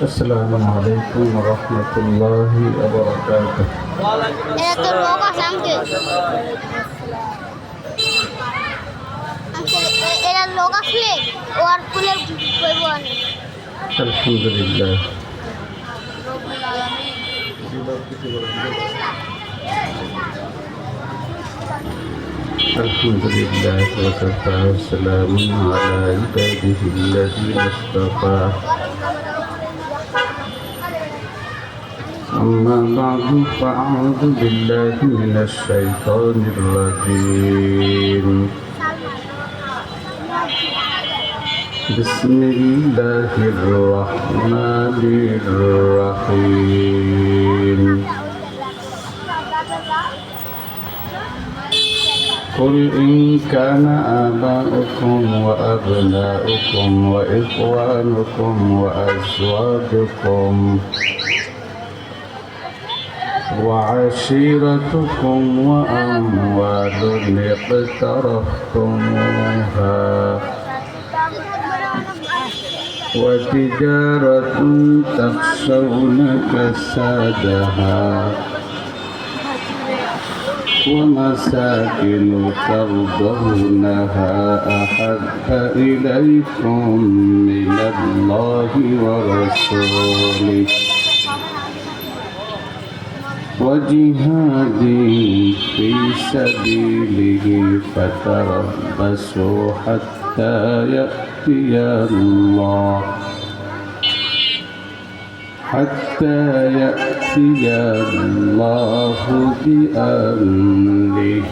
السلام عليكم ورحمة الله وبركاته. الحمد لله. الحمد لله وكفى وسلام على عباده الذين اصطفى. أما بعد فأعوذ بالله من الشيطان الرجيم. بسم الله الرحمن الرحيم. قل إن كان آباؤكم وأبناؤكم وإخوانكم وأزواجكم وعشيرتكم وأموال اقترفتموها وتجارة تخشون كسادها ومساكن ترضونها أحب إليكم من الله ورسوله وجهاد في سبيله فتربصوا حتى يأتي الله بأمره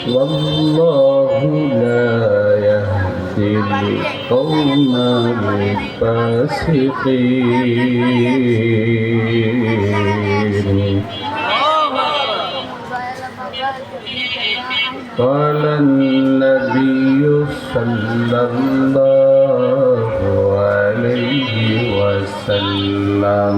والله لا يهدي القوم الفاسقين. قال النبي صلى الله عليه وسلم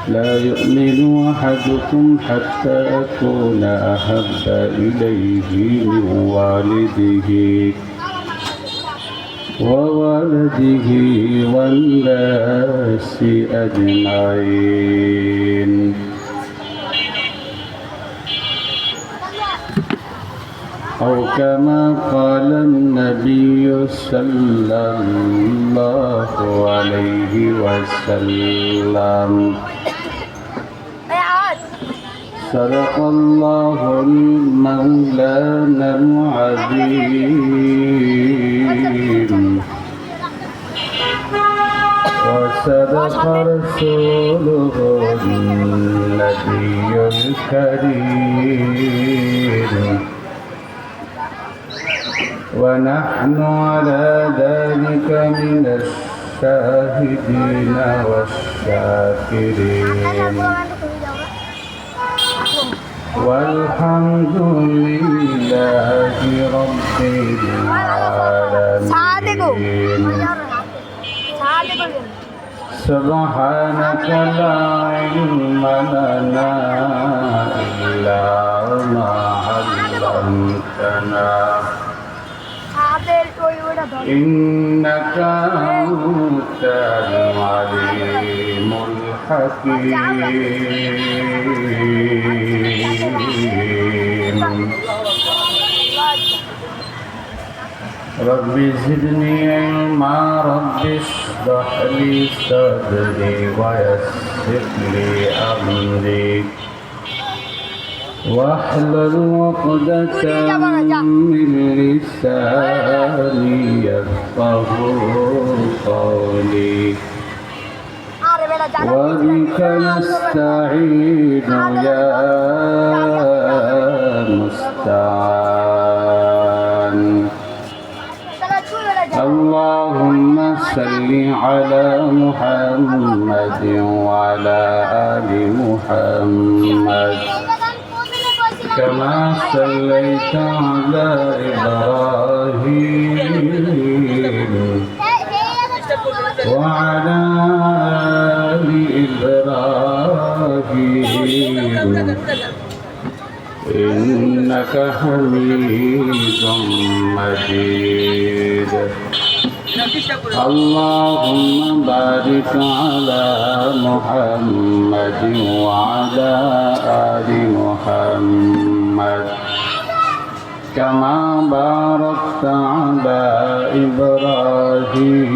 لا يؤمن أحدكم حتى أكون أحب إليه من والده وولده والناس أجمعين. أو كما قال النبي صلى الله عليه وسلم. صدق الله المولانا العظيم وصدق رسوله النبي الكريم ونحن على ذلك من الشاهدين والشاكرين والحمد لله رب العالمين. سبحانك لا علم لنا إلا ما علمتنا إنك أنت العليم الحكيم. رب زدني علما رب اشرح لي صدري ويسر لي أمري واحلل عقدة من لساني يفقهوا قولي وبك نستعين يا مستعان. اللهم صل على محمد وعلى آل محمد كما صليت على إبراهيم وعلى آل إبراهيم إنك حميد مجيد اللهم بارك على محمد وعلى آل محمد كما باركت على إبراهيم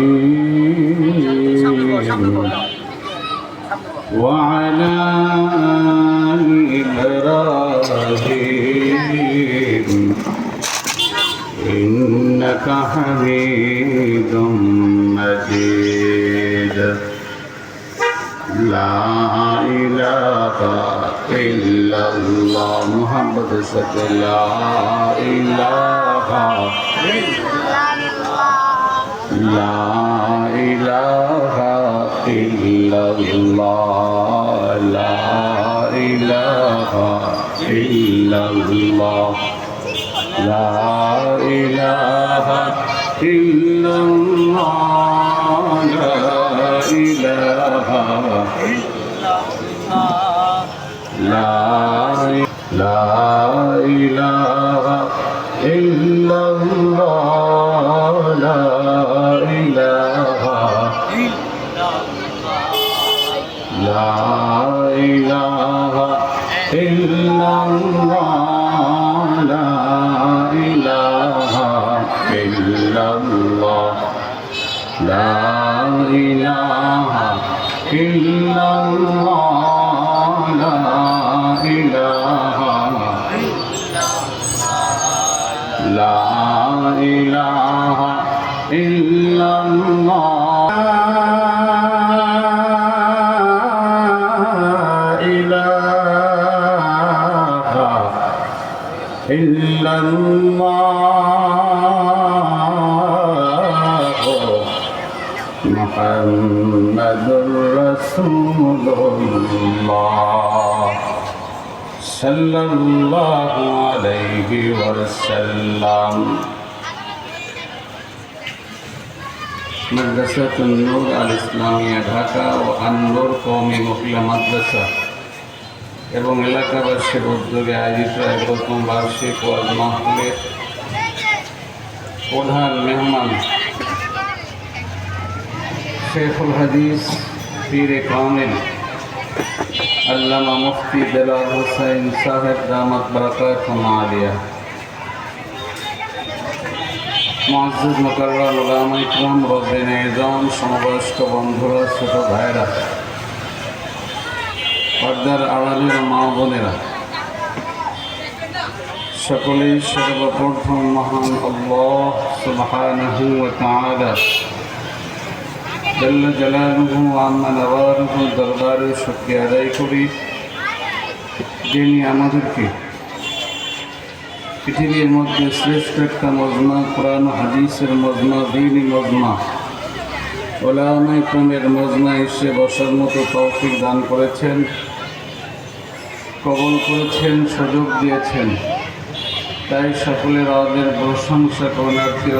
وعلى آل إبراهيم إنك حميد مجيد لا إله إلا الله محمد صلى الله إله لا إله إلا الله لا إله إلا الله لا إله إلا الله لا إله إلا الله لا إله لا إله إلا الله لا إله إلا الله لا إله إلا الله لا إله لا إله إلا الله إلا الله محمد رسول الله صلى الله عليه وسلم مدرسة النور الإسلامية ঢাকা ও আন-নূর কওমি মহিলা মাদ্রাসা এবং এলাকাবাসীর উদ্যোগে আয়োজিত এক প্রথম বার্ষিক ওয়াজ মাহফিলের প্রধান মেহমান শেখুল হাদিস পীরে কামিল আল্লামা মুফতি দেলাওয়ার হোসেন সাহেব দামাত বারাকাতুহু আলিয়া মুআজ্জিজ মুকাররম উলামা ইকরাম রব্বিন ইজাম সমবয়স্ক বন্ধুরা ছোট ভাইরা পর্দার আড়ালের মা বোনেরা সকলেই সর্বপ্রথম মহান আল্লাহ সুবহানাহু ওয়া তাআলা জাল্লা জালালুহু ওয়া আম্মা নওয়ারুহু দরবারে শুকরিয়া আদায় করি যিনি আমাদেরকে পৃথিবীর মধ্যে শ্রেষ্ঠ একটা মজমা কোরআন হাদিসের মজমা দ্বীনি মজমা উলামা ইকরামের মজমা এসে বসার মতো তৌফিক দান করেছেন, কবুল করেছেন, সুযোগ দিয়েছেন। তাই সকলের আমাদের প্রশংসা করুণার্থীর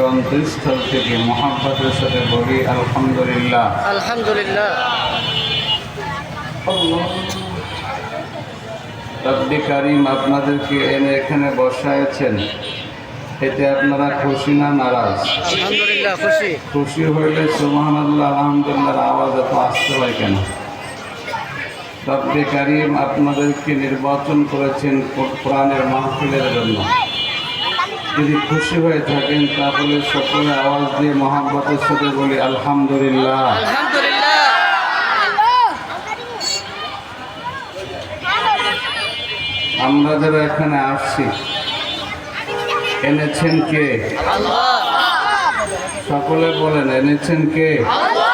অন্তরস্থল থেকে মহাব্বতের সাথে বলি আলহামদুলিল্লাহ। আলহামদুলিল্লাহ। রব্বে কারীম আপনাদেরকে এনে এখানে বসায়ছেন, এতে আপনারা খুশি না নারাজ? আলহামদুলিল্লাহ খুশি। খুশি হইলে সুবহানাল্লাহ আলহামদুলিল্লাহ আওয়াজ এত আসতে হয় কেন? রব্বে কারীম আপনাদেরকে নির্বাচন করেছেন কোরআনের মাহফিলের জন্য। যদি খুশি হয়ে থাকেন তাহলে সকলে আওয়াজ দিয়ে মহাব্বতের সাথে বলি আলহামদুলিল্লাহ। আলহামদুলিল্লাহ। আমরা যারা এখানে আসছি এনেছেন কে? আল্লাহ। সকলে বলেন এনেছেন কে? আল্লাহ।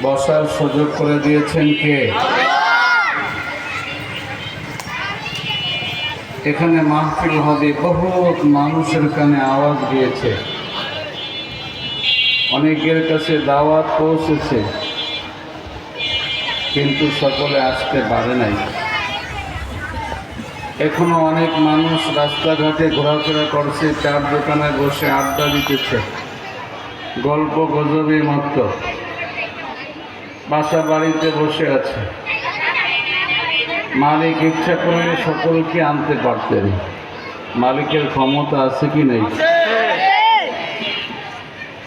বসার সুযোগ করে দিয়েছেন কে? এখানে মাহফিল হবে, বহুত মানুষের কানে আওয়াজ দিয়েছে, অনেকের কাছে দাওয়াত পৌঁছেছে, কিন্তু সকলে আসতে পারে নাই। এখনো অনেক মানুষ রাস্তাঘাটে ঘোরাফেরা করছে, চার দোকানে বসে আড্ডা দিতেছে, গল্প গজবে মাত্র, বাসা বাড়িতে বসে আছে। মালিক ইচ্ছা করলে সকলকে আনতে পারতেন, মালিকের ক্ষমতা আছে কি নেই?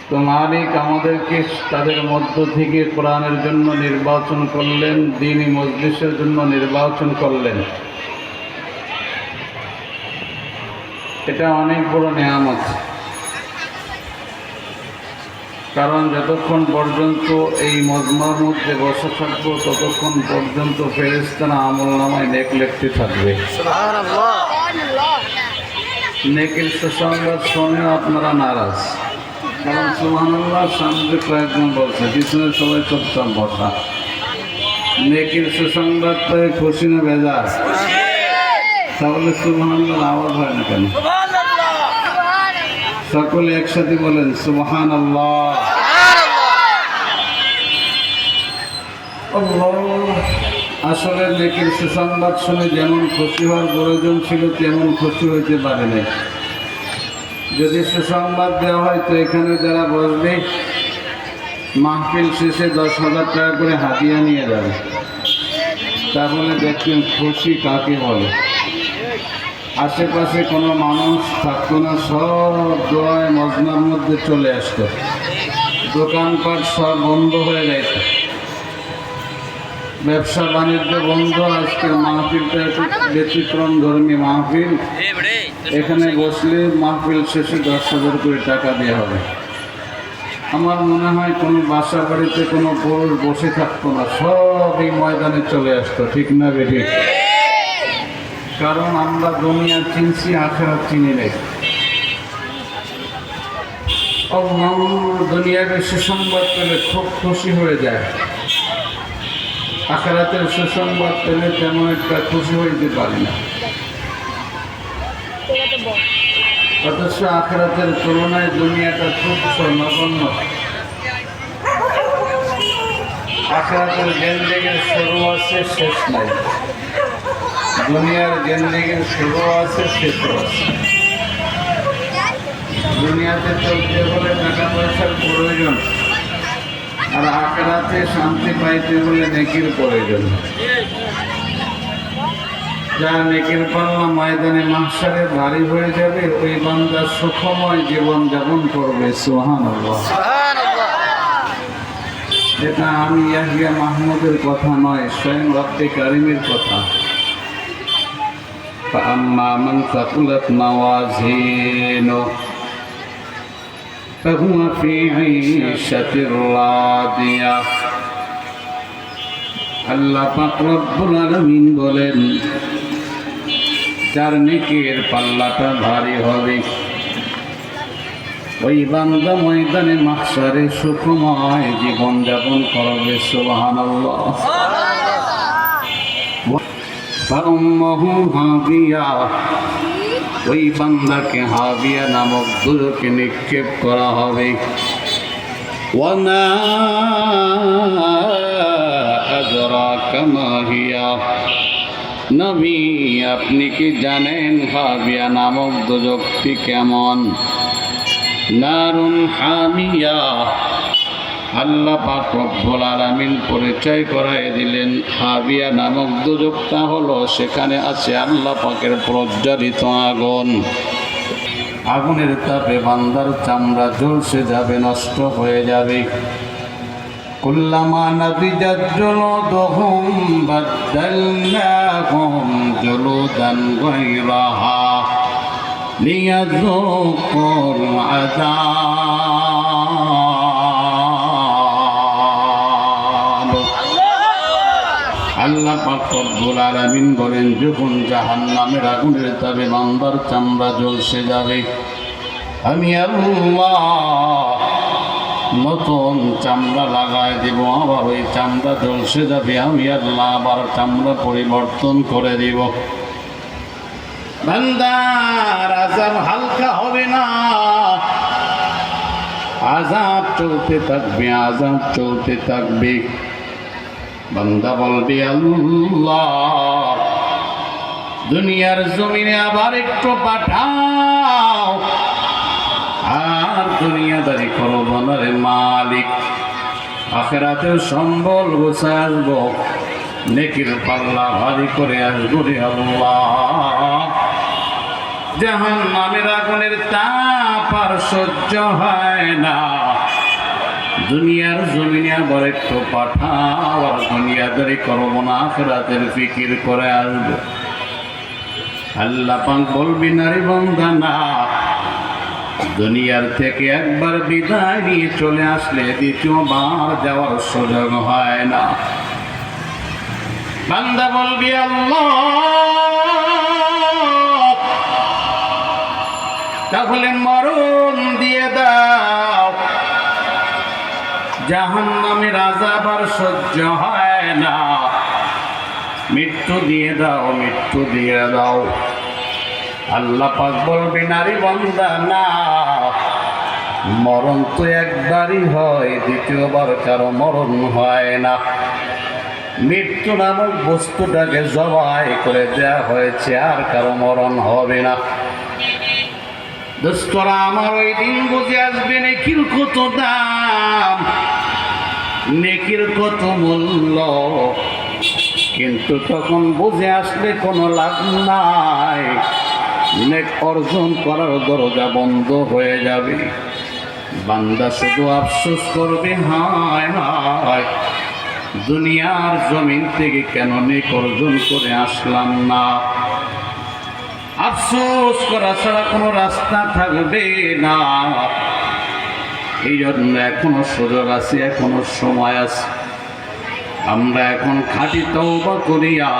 তো মালিক আমাদেরকে তাদের মধ্য থেকে কোরআনের জন্য নির্বাচন করলেন, দ্বীনি মজলিসের জন্য নির্বাচন করলেন। এটা অনেক বড় নেয়ামত। কারণ যতক্ষণ পর্যন্ত এই মজমার মধ্যে বসে থাকবো ততক্ষণ পর্যন্ত ফেরেশতারা আমলনামায় নেক লিখতে থাকবে। সুবহানাল্লাহ। নেকের সুসংবাদ শুনেও আপনারা নারাজ, কারণ সুবহানাল্লাহ সামনে কয়েকজন বলছে, পিছনে সবাই চুপচাপ বসা। নেকের সুসংবাদ পেয়ে খুশি না বেজার? তাহলে সুবহানাল্লাহ আওয়াজ হয় না কেন? সকলে একসাথে বলেন সুবহানাল্লাহ। আসলে নেকের সুসংবাদ শুনে যেমন খুশি হওয়ার প্রয়োজন ছিল তেমন খুশি হইতে পারে নাই। যদি সুসংবাদ দেওয়া হয় তো এখানে যারা বসবে মাহফিল শেষে 10,000 টাকা করে হাদিয়া নিয়ে যাবে। তাহলে দেখবেন খুশি কাকে বলে। আশেপাশে কোনো মানুষ থাকতো না, সব দোয়ায় মজমার মধ্যে চলে আসতো, দোকানপাট সব বন্ধ হয়ে যেত, ব্যবসা বাণিজ্য বন্ধ। আজকের মাহফিলটা একটু ব্যতিক্রম ধর্মী মাহফিল। এখানে বসলে মাহফিল শেষে 10,000 করে টাকা দেওয়া হবে। আমার মনে হয় কোনো বাসা বাড়িতে কোনো পুরুষ বসে থাকতো না, সব এই ময়দানে চলে আসতো। ঠিক না বেটি? কারণ আমরা দুনিয়া চিনছি, আখেরাত চিনি নেই। দুনিয়ার সুসংবাদ পেলে খুব খুশি হয়ে যায়, আখেরাতের সুসংবাদ পেলে তেমন একটা খুশি হইতে পারি না। অথচ আখেরাতের তুলনায় দুনিয়াটা খুব নগণ্য। আখেরাতের গেন্দিগের শুরু আছে, শেষ নাই। দুনিয়ার গেন্দিগের শুরু আছে, শেষও আছে। দুনিয়াতে চলতে হলে টাকা পয়সার প্রয়োজন, আর আখেরাতে শান্তি পাইতে হলে নেকির প্রয়োজন। যা নেকির পাল্লা ময়দানে মাহশারে ভারী হয়ে যাবে, ওই বান্দা সুখময় জীবন যাপন করবে। সুবহানাল্লাহ। এটা আমি ইয়াহিয়া মাহমুদের কথা নয়, স্বয়ং রব্বে কারিমের কথা। فأما من ثقلت موازينه فهو في عيشة راضية। আল্লাহ পাক রব্বুল আলামিন বলেন, যার নেকির পাল্লাটা ভারী হবে ওই বান্দা ময়দানে মাহশারে সুখময় জীবন যাপন করবে। সুবহানাল্লাহ। ফাউম্মুহু হাবিয়া, ওই বান্দাকে হাবিয়া নামক দুর্যোগে নিক্ষেপ করা হবে। ওয়ামা আদরাকা মা হিয়া, নবী আপনি কি জানেন হাবিয়া নামক দুর্যোগটি কেমন? নারুন হামিয়া, আল্লাহ পাক রব্বুল আলামিন পরিচয় করায় দিলেন হাবিয়া নামক দুর্যোগটা হলো, সেখানে আছে আল্লাহ পাকের প্রজ্বলিত আগুন। আগুনের তাপে বান্দার চামড়া ঝলসে যাবে, নষ্ট হয়ে যাবে। কুল্লামা নাদিজাত জুলুদুহুম বাদদালনাহুম জুলুদান গায়রাহা লিয়াযুকুল আযাব। আল্লাহ পাক রব্বুল আলামিন বলেন, যখন জাহান্নামের আগুনের তাপে বান্দার চামড়া ঝলসে যাবে, আমি আল্লাহ নতুন চামড়া লাগায় দেব। আবার ওই চামড়া ঝলসে যাবে, আমি আল্লাহ আবার চামড়া পরিবর্তন করে দেব। বান্দার আযাব হালকা হবে না, আযাব চলতে থাকবে, আযাব চলতে থাকবে। বান্দা বলবে, আল্লাহ দুনিয়ার জমিনে আবার একটু পাঠাও, আর দুনিয়াদারি করব না রে মালিক। আখিরাতের সম্বল গোছায় আসবো, নেকির পাল্লা ভারী করে আসবো রে আল্লাহ। জাহান্নামের আগুনের তাপ আর সহ্য হয় না। দুনিয়ার জমিনে আবার একটু পাঠাও, আর দুনিয়াদারি করবো না, আখিরাতের ফিকির করে আসবো। আল্লাহ পাক বলবি নারী বান্দা না, দুনিয়ার থেকে একবার বিদায় নিয়ে চলে আসলে দ্বিতীয়বার যাওয়ার সুযোগ হয় না। বান্দা বলবি আল্লাহ, তাহলে মরণ দিয়ে দাও, জাহান্নামের আযাব আর সহ্য হয় না, মৃত্যু দিয়ে দাও, মৃত্যু দিয়ে দাও। আল্লাহ পাক বলবে নারী বান্দা না, মরণ তো একবারই হয়, দ্বিতীয়বার কারো মরণ হয় না। মৃত্যু নামক বস্তুটাকে জবাই করে দেয়া হয়েছে, আর কারো মরণ হবে না। দোস্তরা আমার, ওই দিন বুঝে আসবে নেকির কত দাম, নেকির কত মূল্য, কিন্তু তখন বুঝে আসলে কোনো লাভ নাই, নেক অর্জন করার দরজা বন্ধ হয়ে যাবে। বান্দা শুধু আফসোস করবে, হায় হায়, দুনিয়ার জমিন থেকে কেন নেক অর্জন করে আসলাম না। আফসোস করা ছাড়া কোনো রাস্তা থাকবে না। এই জন্য এখনো সুযোগ আছে, এখনো সময় আছে। আমরা এখন খাঁটি তওবা করিয়া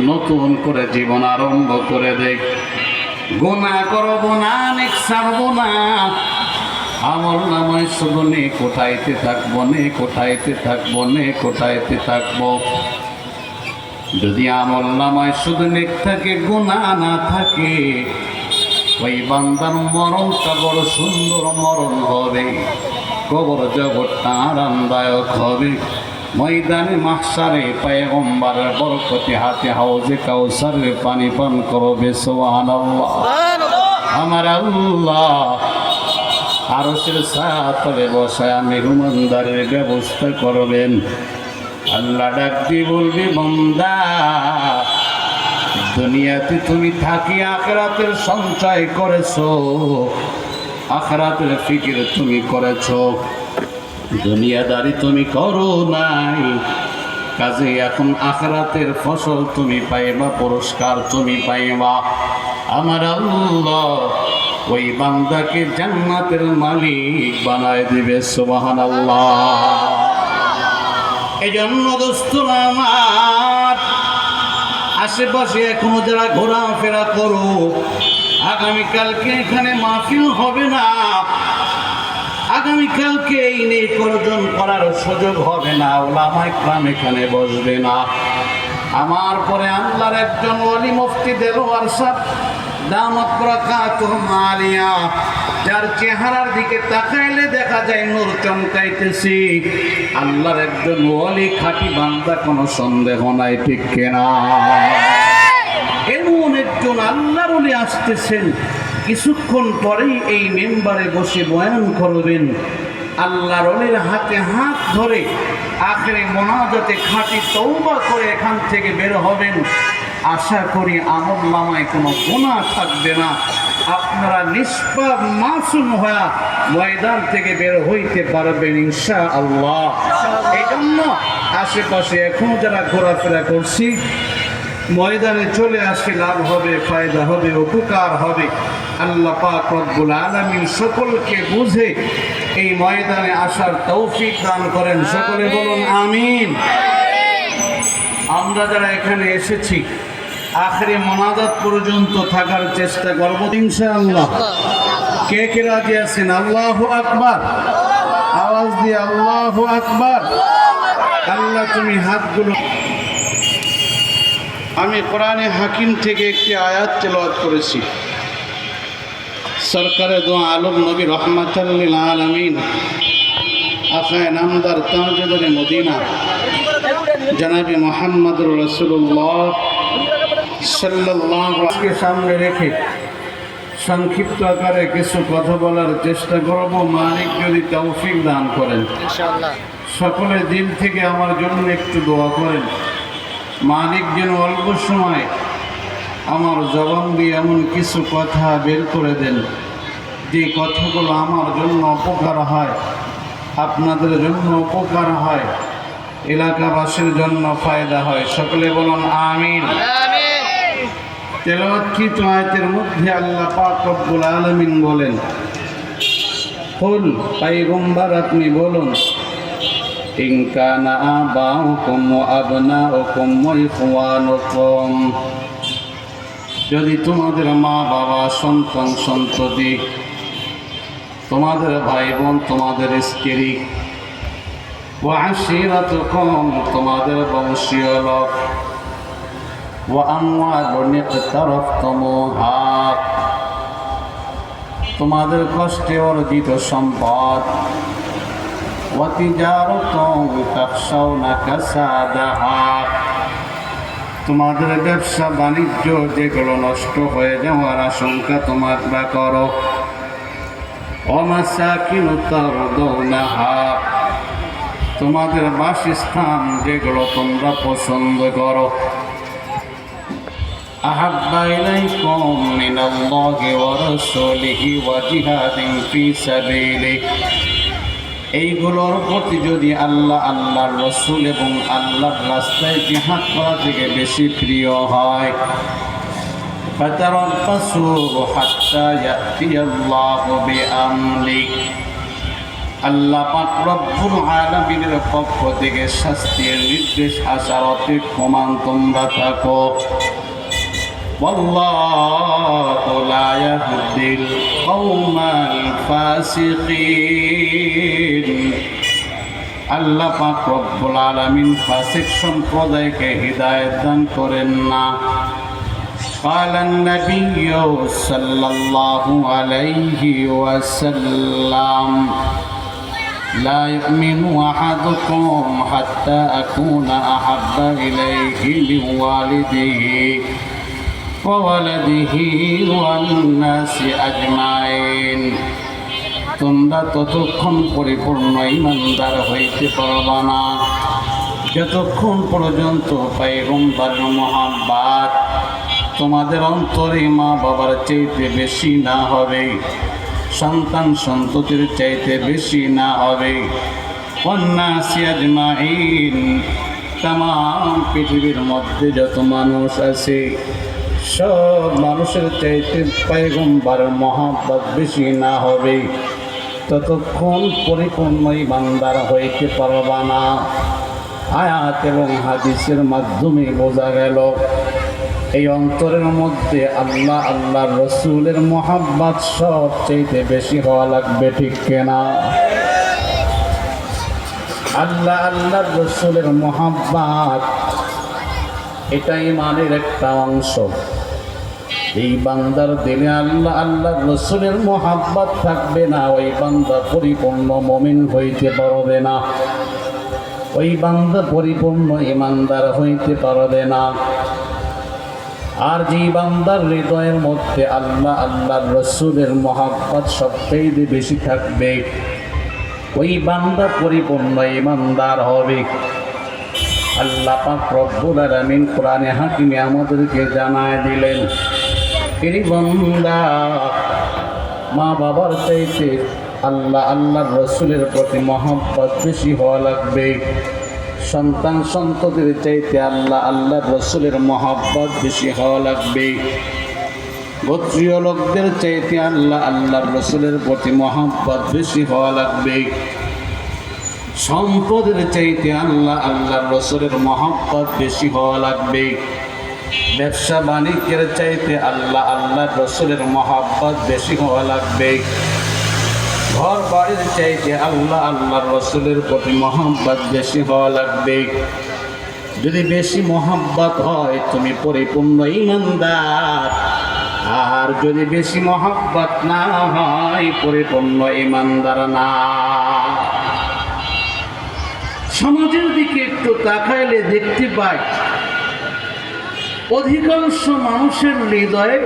নতুন করে জীবন আরম্ভ করে দেই। গুনাহ করব না, নেক ছাড়বো না, আমল নামায় শুধু নেক কোটাইতে থাকবো, নেক কোটাইতে থাকবো, নেক কোটাইতে থাকবো। যদি আমল নামায় শুধু নেক থাকে, গুনাহ না থাকে, ওই বান্দার মরণটা বড় সুন্দর মরণ হবে, কবর জগৎটা আরামদায়ক হবে। ময়দানে মাহশারে পয়গম্বরের বরকতে হাতে হাউজে কাউসারের পানি পান করবে। সুবহানাল্লাহ। আমার আল্লাহ আরশের ছায়াতলে বসায় মেহমানদারের ব্যবস্থা করবেন। আল্লাহ ডাক দিয়ে বলবে, বান্দা, দুনিয়াতে তুমি থাকি আখিরাতের সঞ্চয় করেছো, আখিরাতের ফিকির তুমি করেছো, দুনিয়াদারি তুমি করো নাই, কাজে এখন আখিরাতের ফসল তুমি পাইবা, পুরস্কার তুমি পাইবা। আমার আল্লাহ ওই বান্দাকে জান্নাতের মালিক বানায় দিবে। সুবহানাল্লাহ। এই জন্য দোস্তরা আমার, আশেপাশে এখনো যারা ঘোরাফেরা করো, আগামীকালকে এখানে মাহফিল হবে না, আগামীকালকে এই নেক অর্জন করার সুযোগ হবে না, ওলামায়ে কেরাম এখানে বসবে না। আমার পরে আল্লাহর একজন ওলি মুফতি দেলোয়ার সাহেব দামাত বরকাতুহুম আলিয়া, যার চেহারার দিকে তাকাইলে দেখা যায় নূর চমকাইতেছি, আল্লাহর একজন ওলি, খাঁটি বান্দা, কোনো সন্দেহ নাই, ঠিক কিনা? এমন একজন আল্লাহর ওলি আসতেছেন, কিছুক্ষণ পরেই এই মেম্বারে বসে বয়ান করবেন। আল্লাহর ওলির হাতে হাত ধরে আখেরে মোনাজাতে খাঁটি তওবা করে এখান থেকে বের হবেন। আশা করি আমল নামায় কোনো গুনাহ থাকবে না, আপনারা নিষ্পাপ মাসুম হয়ে ময়দান থেকে বের হইতে পারবেন ইনশাআল্লাহ। এই জন্য আশেপাশে এখন যারা ঘোরাফেরা করছি, ময়দানে চলে আসে, লাভ হবে, ফায়দা হবে, উপকার হবে। আল্লাহ পাক রব্বুল আলামিন সকলকে বুঝে এই ময়দানে আসার তৌফিক দান করেন। সকলে বলুন আমিন। আমরা যারা এখানে এসেছি, আখেরি মোনাজাত পর্যন্ত থাকার চেষ্টা করব ইনশাআল্লাহ। কে কে রাজি আছেন? আল্লাহু আকবার। আওয়াজ দিয়ে আল্লাহু আকবার। আল্লাহ তুমি হাতগুলো। আমি কোরআনে হাকিম থেকে একটি আয়াত তেলাওয়াত করেছি। সরকারে দো আলম নবী রহমাতুল লিল আলামিন, আখায়ে নামদার তাজদারে মদিনা জনাবে মুহাম্মদুর রাসূলুল্লাহ সাল্লাল্লাহু আলাইহি সামনে রেখে সংক্ষিপ্ত আকারে কিছু কথা বলার চেষ্টা করব, মালিক যদি তৌফিক দান করেন। ইনশাআল্লাহ। সকলে দিল থেকে আমার জন্য একটু দোয়া করেন, মালিক যেন অল্প সময় আমার জবান দিয়ে এমন কিছু কথা বের করে দেন যে কথাগুলো আমার জন্য উপকার হয়, আপনাদের জন্য উপকার হয়, এলাকাবাসীর জন্য ফায়দা হয়। সকলে বলুন আমিন। আমিন। তেলাওয়াতকৃত আয়াতের মধ্যে আল্লাহ পাক রব্বুল আলামিন বলেন, কুল পয়গম্বর আপনি বলুন, ইন কানা আবাউকুম ওয়া আবনাউকুম ওয়া ইখওয়ানুকুম, যদি তোমাদের মা বাবা সন্তান সন্ততি, তোমাদের ভাই বোন, তোমাদের স্ত্রী, ওয়া আশিরাতুকুম, তোমাদের বংশীয় লোক, ওয়া আমওয়ালুন ইকতারাফতুমুহা, তোমাদের কষ্টে অর্জিত সম্পদ, ওয়া তিজারাতুন তাখশাউনা কাসাদাহা, তোমাদের ব্যবসা বাণিজ্য যেগুলো নষ্ট হয়ে যাওয়ার আশঙ্কা তোমরা করো, ওয়া মাসাকিন তারদাউনাহা, তোমাদের বাসস্থান যেগুলো তোমরা পছন্দ করো, আহাব্বা ইলাইকুম মিনাল্লাহি ওয়া রাসূলিহি ওয়া জিহাদিন ফি সাবিলিহি, এইগুলোর প্রতি যদি আল্লাহ, আল্লাহর রাসূল এবং আল্লাহর রাস্তায় জিহাদ করা থেকে বেশি প্রিয় হয়, ফাতারাব্বাসু হাত্তা ইয়াতিয়াল্লাহু বিআমরিহি, আল্লাহ পাক রব্বুল আলামিনের পক্ষ থেকে শাস্তির নির্দেশ আসার অপেক্ষমান তোমরা থাকো। ওয়াল্লাহু লা ইয়াহদিল কওমাল ফাসিকিন, আল্লাহ পাক রব্বুল আলামিন ফাসিক সম্প্রদায়কে হিদায়াত দান করেন না। قال النبي صلى الله عليه وسلم لا يؤمن أحدكم حتى أكون أحب إليه من والده وولده والناس أجمعين, তোমরা ততক্ষণ পরিপূর্ণ ঈমানদার হইতে পারবা না যতক্ষণ পর্যন্ত পয়গম্বরের মুহাব্বত তোমাদের অন্তরে মা বাবার চাইতে বেশি না হবে, সন্তান সন্ততির চাইতে বেশি না হবে। ওয়ান্নাসি আজমাইন, তামাম পৃথিবীর মধ্যে যত মানুষ আছে সব মানুষের চাইতে পয়গম্বরের মহব্বত বেশি না হবে ততক্ষণ পরিপূর্ণ ঈমানদার হইতে পারবা না। আয়াত এবং হাদিসের মাধ্যমে বোঝা গেল এই অন্তরের মধ্যে আল্লাহ, আল্লাহর রসুলের মহব্বত সব চাইতে বেশি হওয়া লাগবে, ঠিক কিনা? আল্লাহ, আল্লাহর রসুলের মহব্বত এটা ঈমানের একটা অংশ। এই বান্দার দিলে আল্লাহ, আল্লাহর রসুলের মহব্বত থাকবে না, ওই বান্দা পরিপূর্ণ মুমিন হইতে পারবে না, ওই বান্দা পরিপূর্ণ ঈমানদার হইতে পারবে না। আর যে বান্দার হৃদয়ের মধ্যে আল্লাহ, আল্লাহর রসুলের মহব্বত সবচেয়ে বেশি থাকবে ওই বান্দা পরিপূর্ণ ঈমানদার হবে। আল্লাহ পাক রব্বুল আলামিন কোরআনে হাকিমে আমাদেরকে জানায় দিলেন, এই বান্দা মা বাবার চাইতে আল্লাহ, আল্লাহর রসুলের প্রতি মহব্বত বেশি হওয়া লাগবে, সন্তান সন্ততির চাইতে আল্লাহ, আল্লাহর রসুলের মহব্বত বেশি হওয়া লাগবে, গোত্রীয় লোকদের চাইতে আল্লাহ, আল্লাহর রসুলের প্রতি মহব্বত বেশি হওয়া লাগবে, সম্পদের চাইতে আল্লাহ, আল্লাহর রসুলের মহব্বত বেশি হওয়া লাগবে, ব্যবসা বাণিজ্যের চাইতে আল্লাহ, আল্লাহর রসুলের মহব্বত বেশি হওয়া লাগবে, ঘর বাড়ির চাইতে আল্লাহ, আল্লাহর রসুলের প্রতি মহব্বত বেশি হওয়া লাগবে। যদি বেশি মহব্বত হয় তুমি পরিপূর্ণ ঈমানদার, আর যদি বেশি মহব্বত না হয় পরিপূর্ণ ঈমানদার না। সমাজের দিকে একটু তাকাইলে দেখতে পাই অধিকাংশ মানুষের হৃদয়ে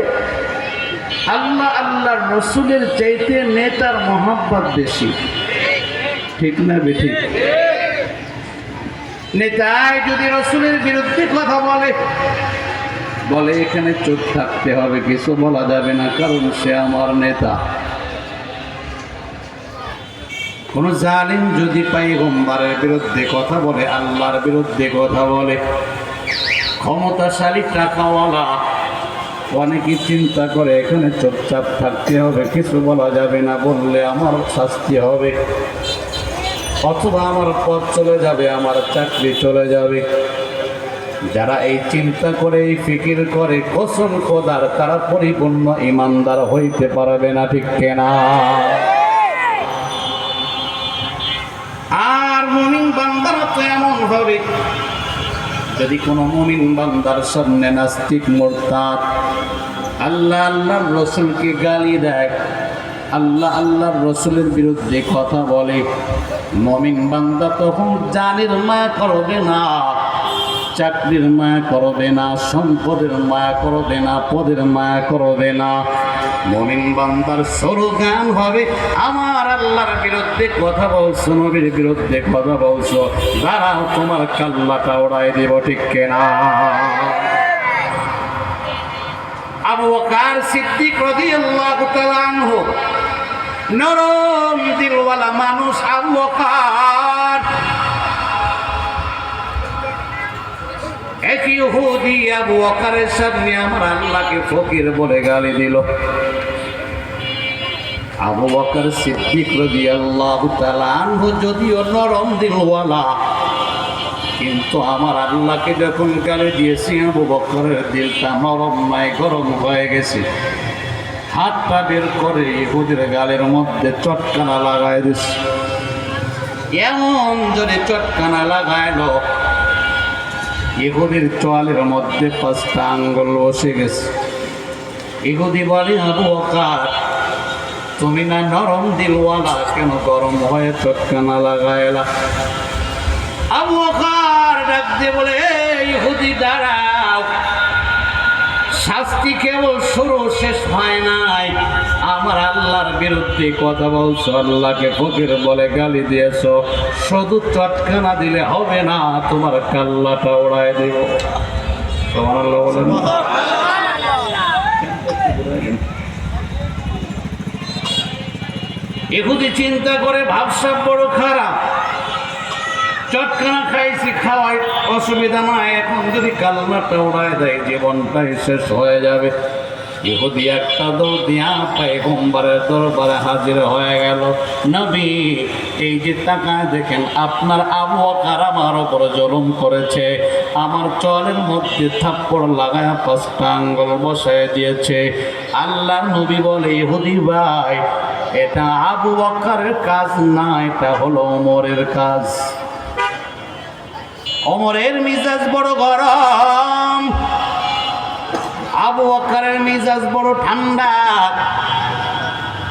আল্লাহ, আল্লাহর রসুলের চাইতে নেতার মহব্বত বেশি, ঠিক না বেঠিক? নেতায় যদি রসুলের বিরুদ্ধে কথা বলে, বলে এখানে চুপ থাকতে হবে, কিছু বলা যাবে না, কারণ সে আমার নেতা। কোন জালিম যদি পয়গম্বরের বিরুদ্ধে কথা বলে, আল্লাহর বিরুদ্ধে কথা বলে, ক্ষমতাশালী টাকাওয়ালা, অনেকে চিন্তা করে এখানে চুপচাপ থাকতে হবে, কিছু বলা যাবে না, বললে আমার শাস্তি হবে, অথবা আমার পথ চলে যাবে, আমার চাকরি চলে যাবে। যারা এই চিন্তা করে, এই ফিকির করে, কসম খোদার, তারা পরিপূর্ণ ইমানদার হইতে পারবে না, ঠিক কেনা? আর মুমিন বান্দারা তো এমন ভাবে, যদি কোনো মুমিন বান্দার সামনে নাস্তিক, মুরতাদ, আল্লাহ আল্লাহর রসুলকে গালি দেয়, আল্লাহ আল্লাহর রসুলের বিরুদ্ধে কথা বলে, মুমিন বান্দা তখন জানের মায়া করবে না, চাকরির মায়া করবে না, সম্পদের মায়া করবে না, পদের মায়া করবে না। মুমিন বান্দার স্লোগান হবে, আমার আল্লাহর বিরুদ্ধে কথা বলছো, নবীর বিরুদ্ধে কথা বলছো, দাঁড়াও তোমার কাল্লাটা ওড়াই দেব, ঠিক কেনা? আবু বকর সিদ্দিক রাদিয়াল্লাহু তাআলা আনহু, নরম দিলওয়ালা মানুষ আবু বকর। এক ইহুদি আবু বকরের সামনে আমার আল্লাহকে ফকির বলে গালি দিল। আবু বকর সিদ্দিক রাদিয়াল্লাহু তাআলা আনহু যদিও নরম দিলওয়ালা, কিন্তু আমার আল্লাহকে যখন গালি দিয়েছি, আবু বকরের দিলটা নরম নয়, গরম হয়ে গেছে। হাতটা বের করে ইহুদির গালের মধ্যে চটকানা লাগাই দিছে। এমন যদি চটকানা লাগাইলো, ইহুদির চোয়ালের মধ্যে 5টা আঙ্গুল বসে গেছে। ইহুদি বলে, আবু বকর তুমি না নরম দিলওয়ালা, কেন গরম হয়ে চটকানা লাগাইলা? আবু বকর ডাক দিয়ে বলে, ইহুদি দাঁড়াও, শাস্তি কেবল শুরু, শেষ হয় নাই। আমার আল্লাহর বিরুদ্ধে কথা বলছো, আল্লাহকে ফকির বলে গালি দিয়েছো, শুধু চটকানা দিলে হবে না, তোমার কাল্লাটা ওড়াই দেব। সুবহানাল্লাহ বলেন। ইহুদি চিন্তা করে, ভাবসাব বড় খারাপ, চটকানা খাইছি, খাওয়াই অসুবিধা নাই, এখন যদি কাল্লাটা উড়ায় দেয় জীবনটাই শেষ হয়ে যাবে। ইহুদি একটা দৌড় দিয়া পয়গম্বরের দরবারে হাজির হয়ে গেল। নবী, এই যে তাকায় দেখেন, আপনার আবু বকর আমার উপর জুলুম করেছে, আমার চলের মধ্যে থাপ্পড় লাগায় 5টা আঙ্গুল বসায় দিয়েছে। আল্লাহর নবী বলে, ইহুদি ভাই, এটা আবু বকরের কাজ না, এটা হলো ওমরের কাজ। ওমরের মিজাজ বড় গরম, আবু বকরের মিজাজ বড় ঠান্ডা।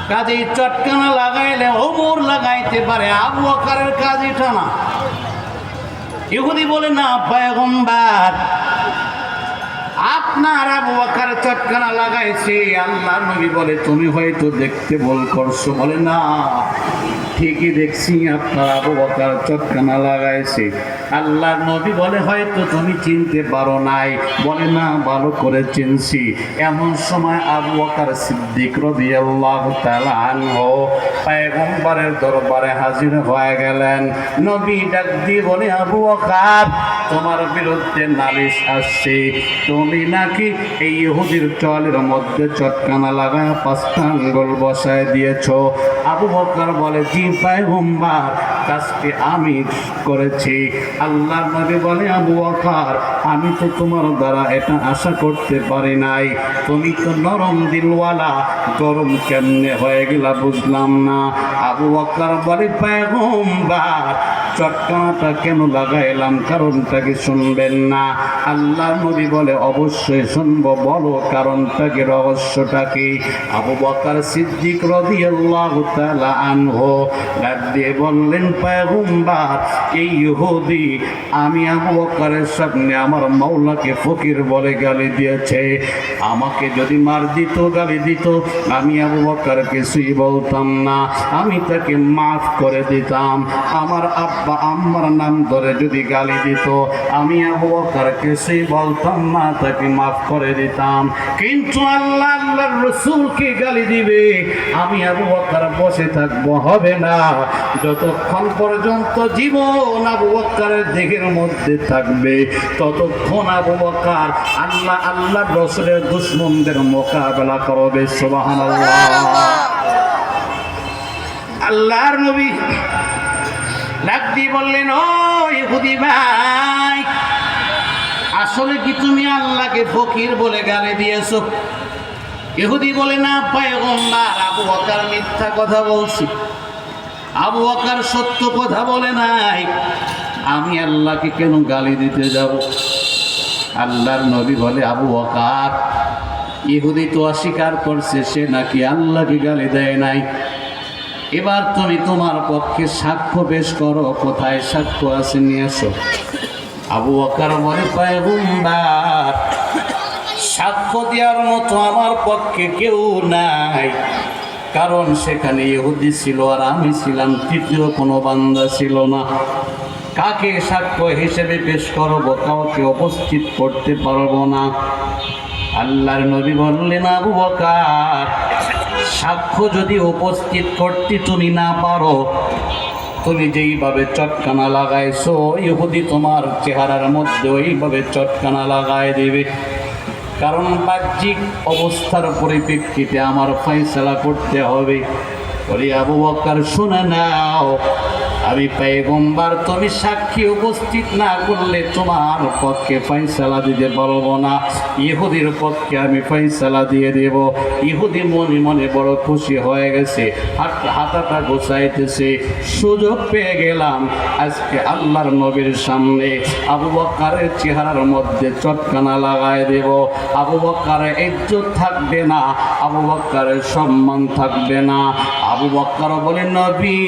কাজেই চটকানা লাগাইলে ওমর লাগাইতে পারে, আবু বকরের কাজ এটা না। ইহুদি বলে, না পয়গম্বর, আপনার আবু বকর চটকানা লাগাইছে। আল্লাহর নবী বলে, তুমি হয়তো দেখতে ভুল করছো। বলে, না ঠিকই দেখছি, আপনার আবু বকর চটকানা লাগাইছে। আল্লাহর নবী বলে, হয়তো তুমি চিনতে পারো নাই। বলে, না ভালো করে চিনছি। এমন সময় আবু বকর সিদ্দিক রাদিয়াল্লাহু তাআলা আনহু পয়গম্বরের দরবারে হাজির হয়ে গেলেন। নবী ডাক দিয়ে বলে, আবু বকর, তোমার বিরুদ্ধে নালিশ আসছে, তুমি নাকি এই ইহুদির চলের মধ্যে চটকানা লাগায় 5টা আঙ্গুল বসায় দিয়েছো। আবু বকর বলে, জি পয়গম্বর, কাজটি আমি করেছি। আল্লাহর নবী বলে, আবু বকর, আমি তো তোমার দ্বারা এটা আশা করতে পারি নাই, তুমি তো নরম দিলওয়ালা, গরম কেমনে হয়ে গেলা বুঝলাম না। আবু বকর বলে, পয়গম্বর, চটকানাটা কেন লাগাইলাম কারণটা কি শুনবেন না? আল্লাহর নবী বলে, অবশ্যই শুনবো, বলো কারণটা কি, রহস্যটা কি? আবু বকর সিদ্দিক রাদিয়াল্লাহু তাআলা আনহু ডাক দিয়ে বললেন, পয়গম্বর, এই ইহুদি আমি আবু বকরের সামনে আমার মাওলাকে ফকির বলে গালি দিয়েছে। আমাকে যদি মার দিত, গালি দিত, আমি আবু বকর কিছুই বলতাম না, আমি তাকে মাফ করে দিতাম। আমার আব্বা আব্বা আম্মার নাম ধরে যদি গালি দিত, আমি আবু বকরকে সেই বলতাম না, তাকে মাফ করে দিতাম। কিন্তু আল্লাহ আল্লাহর রাসূলকে গালি দিবে, আমি আবু বকর বসে থাকবো? হবে না। যতক্ষণ পর্যন্ত জীবন আবু বকরের দেহের মধ্যে থাকবে, ততক্ষণ আবু বকর আল্লাহ আল্লাহর রাসূলের দুশমনদের মোকাবেলা করবে। সুবহানাল্লাহ। আল্লাহর নবী ডাক দিয়ে বললেন, ও ইহুদি ভাই, আসলে কি তুমি আল্লাহকে ফকির বলে গালি দিয়েছো? ইহুদি বলে, না পয়গম্বর, আবু বকর মিথ্যা কথা বলছি, আবু বকর সত্য কথা বলে নাই, আমি আল্লাহকে কেন গালি দিতে যাব? আল্লাহর নবী বলে, আবু বকর, ইহুদি তো অস্বীকার করছে সে নাকি আল্লাহকে গালি দেয় নাই। এবার তুমি তোমার পক্ষে সাক্ষ্য পেশ করো, কোথায় সাক্ষ্য আছে নিয়ে এসো। আবু বকর বলে, পয়গম্বর, সাক্ষ্য দেওয়ার মতো আমার পক্ষে কেউ নাই, কারণ সেখানে ইহুদি ছিল আর আমি ছিলাম, তৃতীয় কোনো বান্দা ছিল না। কাকে সাক্ষ্য হিসেবে পেশ করবো? কাউকে উপস্থিত করতে পারবো না। আল্লাহর নবী বললেন, আবু বকর, সাক্ষ্য যদি উপস্থিত করতে তুমি না পারো, তুমি যেইভাবে চটকানা লাগাইছো, ইহুদি তোমার চেহারার মধ্যে ওইভাবে চটকানা লাগাই দেবে। কারণ বাহ্যিক অবস্থার পরিপ্রেক্ষিতে আমার ফয়সালা করতে হবে। বলি, আবু বকর শুনে নাও, আমি পয়গম্বর, তুমি সাক্ষী উপস্থিত না করলে তোমার পক্ষে ফয়সালা দিতে পারবো না, ইহুদির পক্ষে আমি ফয়সালা দিয়ে দেব। ইহুদি মনে মনে বড় খুশি হয়ে গেছে, হাতাটা গোছাইতেছে, সুযোগ পেয়ে গেলাম আজকে আল্লাহর নবীর সামনে আবু বকরের চেহারার মধ্যে চটকানা লাগায় দেব। আবু বকরের ইজ্জত থাকবে না, আবু বকরের সম্মান থাকবে না। আবু বকর বলে, নবী,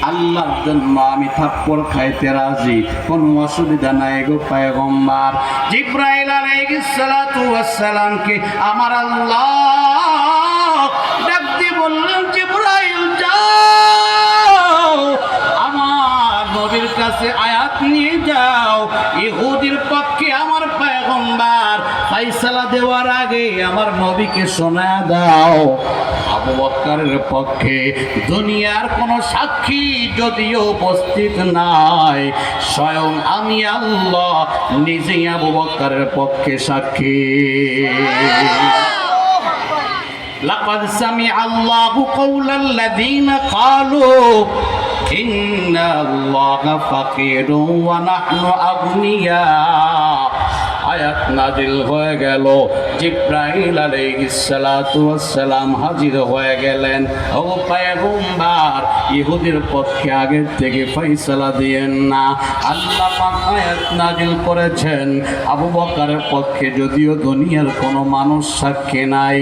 আল্লাহর জন্য আমি থাপ্পড় খাইতে রাজি, কোনো অসুবিধা নাই গো পয়গম্বর। জিবরাইল আলাইহিস সালাতু ওয়াস সালামকে আমার আল্লাহ ডাক দিয়ে বললেন, জিবরাইল যাও, আমার নবীর কাছে আয়াত নিয়ে যাও, ইহুদির পক্ষে আমার পয়গম্বর ফয়সালা দেওয়ার আগে আমার নবীকে শোনা দাও। আবু বকরের পক্ষে দুনিয়ার কোনো সাক্ষী যদিও উপস্থিত নাই, স্বয়ং আমি আল্লাহ নিজেই আবু বকরের পক্ষে সাক্ষী। লাকাদ সামিআ আল্লাহু কাওলাল্লাযীনা ক্বালু ইন্না আল্লাহা ফাকীরুন ওয়া নাহনু আগনিয়া। আয়াত নাজিল হয়ে গেল, জিবরাইল আলাইহিস সালাতু ওয়াস সালাম হাজির হয়ে গেলেন। ও পয়গম্বর, ইহুদির পক্ষে আগের থেকে ফয়সালা দিয়েন না। আল্লাহ পাক আয়াত নাজিল করেছেন, আবু বকরের পক্ষে যদিও দুনিয়ার কোনো মানুষ সাক্ষী নাই,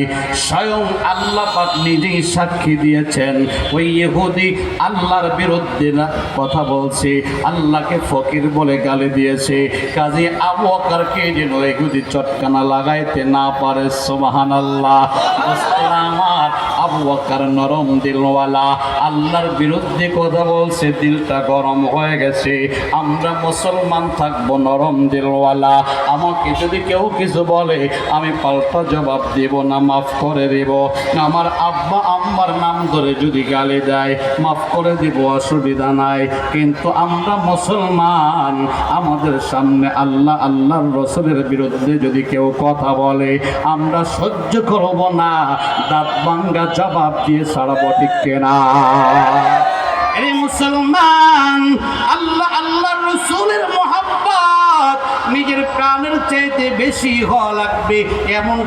স্বয়ং আল্লাহ পাক নিজেই সাক্ষী দিয়েছেন। ওই ইহুদি আল্লাহর বিরুদ্ধে কথা বলছে, আল্লাহকে ফকির বলে গালি দিয়েছে, কাজে আবু বকরকে যেন ইহুদি চটকানা লাগাইতে না পারে। সুবহানাল্লাহ। আমার আবু বকর নরম দিলওয়ালা, আল্লাহর বিরুদ্ধে কথা বলছে, দিলটা গরম হয়ে গেছে। আমরা মুসলমান থাকবো নরম দিলওয়ালা, আমাকে যদি কেউ কিছু বলে আমি পাল্টা জবাব দেব না, মাফ করে দেব। আমার আব্বা আম্মার নাম ধরে যদি গালি দেয় মাফ করে দিব, অসুবিধা নাই। কিন্তু আমরা মুসলমান, আমাদের সামনে আল্লাহ আল্লাহর রাসূলের বিরুদ্ধে যদি কেউ কথা বলে আমরা সহ্য করব না, দাঁত ভাঙ্গা জবাব দিয়ে ছাড়াবো, ঠিক কিনা? এই মুসলমান, আল্লাহ আল্লাহর রাসূলের মহব্বত নিজের প্রাণের চাইতে বেশি হওয়া লাগবে, এমন